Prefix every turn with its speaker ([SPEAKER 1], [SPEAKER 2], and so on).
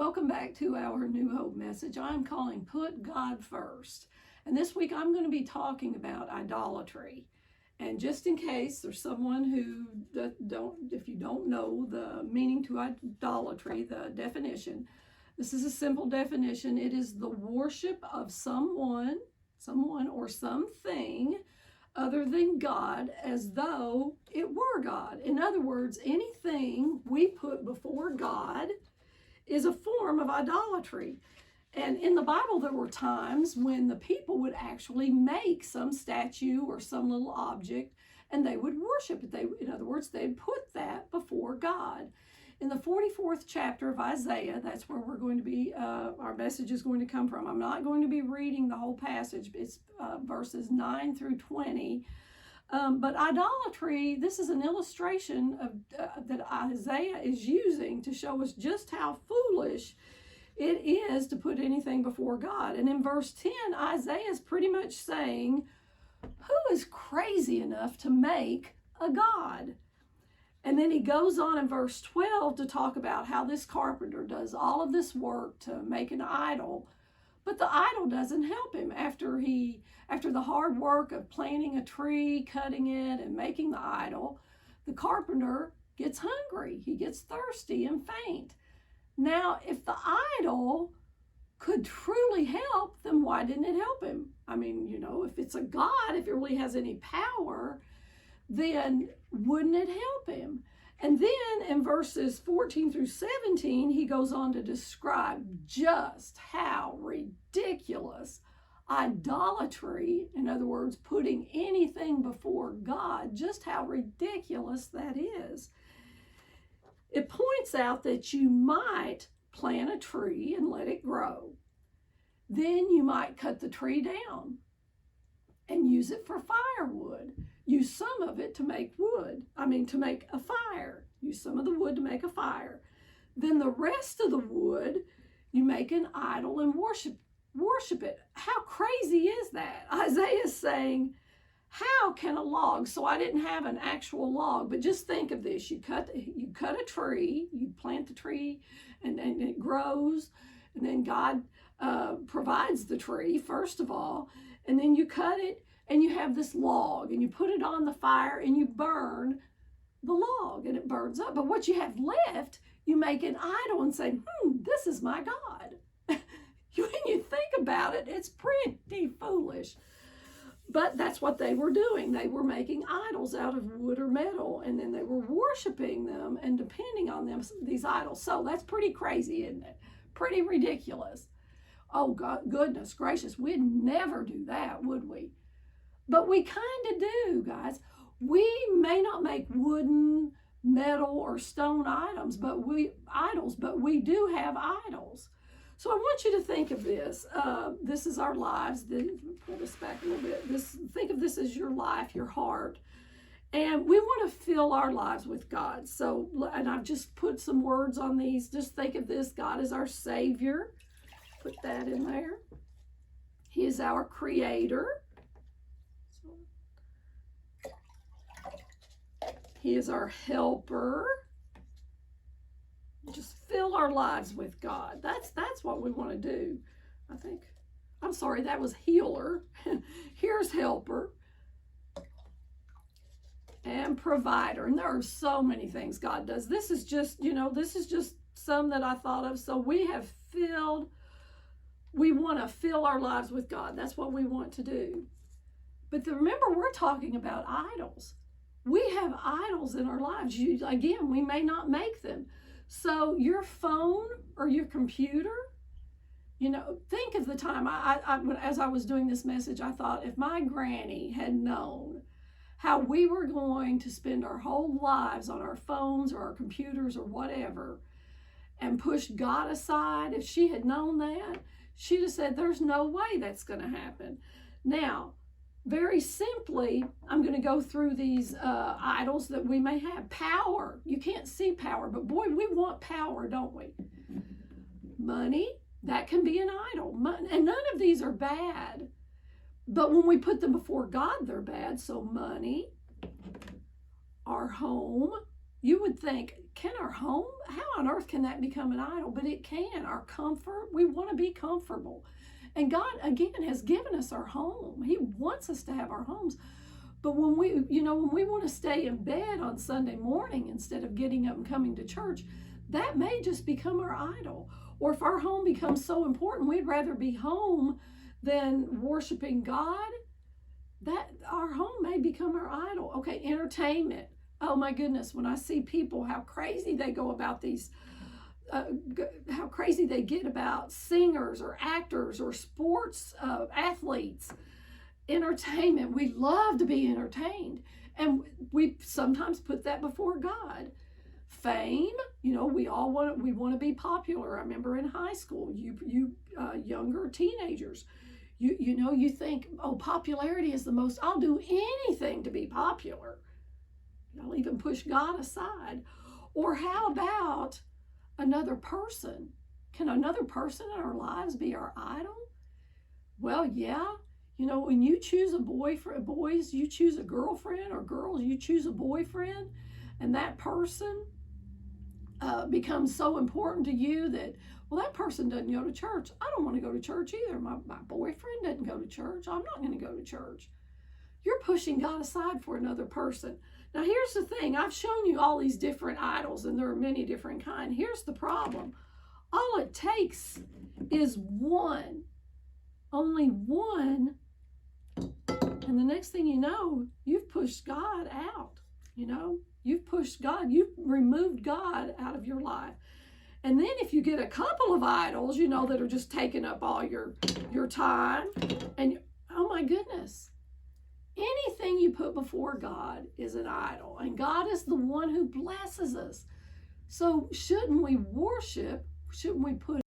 [SPEAKER 1] Welcome back to our New Hope message. I'm calling Put God First. And this week I'm going to be talking about idolatry. And just in case there's someone who if you don't know the meaning to idolatry, the definition, this is a simple definition. It is the worship of someone or something other than God as though it were God. In other words, anything we put before God is a form of idolatry. And in the Bible, there were times when the people would actually make some statue or some little object and they would worship it. In other words, they'd put that before God. In the 44th chapter of Isaiah, that's where we're going to be, our message is going to come from. I'm not going to be reading the whole passage. It's verses 9 through 20. But idolatry, this is an illustration of that Isaiah is using to show us just how foolish it is to put anything before God. And in verse 10, Isaiah is pretty much saying, who is crazy enough to make a God? And then he goes on in verse 12 to talk about how this carpenter does all of this work to make an idol, but the idol doesn't help him after the hard work of planting a tree, cutting it, and making the idol. The carpenter gets hungry, he gets thirsty and faint. Now, if the idol could truly help, then why didn't it help him? I mean, if it's a God, if it really has any power, then wouldn't it help him? And then in verses 14 through 17, he goes on to describe just how ridiculous idolatry, in other words, putting anything before God, just how ridiculous that is. It points out that you might plant a tree and let it grow. Then you might cut the tree down and use it for firewood. Use some of it to make to make a fire. Use some of the wood to make a fire. Then the rest of the wood, you make an idol and worship it. How crazy is that? Isaiah is saying, how can a log, so I didn't have an actual log, but just think of this. You cut a tree, you plant the tree, and it grows, and then God provides the tree, first of all, and then you cut it, and you have this log, and you put it on the fire, and you burn the log, and it burns up. But what you have left, you make an idol and say, this is my God. When you think about it, it's pretty foolish. But that's what they were doing. They were making idols out of wood or metal, and then they were worshiping them and depending on them, these idols. So that's pretty crazy, isn't it? Pretty ridiculous. Oh, God, goodness gracious, we'd never do that, would we? But we kind of do, guys. We may not make wooden, metal, or stone items, but we do have idols. So I want you to think of this. This is our lives. Pull this back a little bit. Think of this as your life, your heart. And we want to fill our lives with God. So, and I've just put some words on these. Just think of this. God is our Savior. Put that in there. He is our Creator. He is our Helper. Just fill our lives with God. That's what we want to do. I'm sorry, that was Healer. Here's Helper and Provider. And there are so many things God does. This is just some that I thought of. So we want to fill our lives with God. That's what we want to do. But remember, we're talking about idols. We have idols in our lives. Again, we may not make them. So your phone or your computer, think of the time, as I was doing this message, I thought if my granny had known how we were going to spend our whole lives on our phones or our computers or whatever and pushed God aside, if she had known that, she'd have said, there's no way that's going to happen. Now, very simply, I'm going to go through these idols that we may have. Power. You can't see power, but boy, we want power, don't we? Money, that can be an idol. And none of these are bad. But when we put them before God, they're bad. So money, our home, you would think can our home, how on earth can that become an idol? But it can. Our comfort, we want to be comfortable. And God, again, has given us our home. He wants us to have our homes. But when we want to stay in bed on Sunday morning instead of getting up and coming to church, that may just become our idol. Or if our home becomes so important, we'd rather be home than worshiping God, that our home may become our idol. Okay, entertainment. Oh my goodness, when I see people, how crazy they go about these, how crazy they get about singers or actors or sports athletes. Entertainment, we love to be entertained, and we sometimes put that before God. Fame, we want to be popular. I remember in high school, you younger teenagers, you think, oh, popularity is the most, I'll do anything to be popular. I'll even push God aside. Or how about another person? Can another person in our lives be our idol? Well, yeah. When you choose a boyfriend, boys, you choose a girlfriend, or girls, you choose a boyfriend, and that person becomes so important to you that, well, that person doesn't go to church. I don't want to go to church either. My boyfriend doesn't go to church. I'm not going to go to church. You're pushing God aside for another person. Now, here's the thing. I've shown you all these different idols, and there are many different kinds. Here's the problem. All it takes is one, only one, and the next thing you know, you've pushed God out. You've pushed God. You've removed God out of your life. And then if you get a couple of idols, that are just taking up all your time, and oh my goodness, anything you put before God is an idol, and God is the one who blesses us. So shouldn't we worship? Shouldn't we put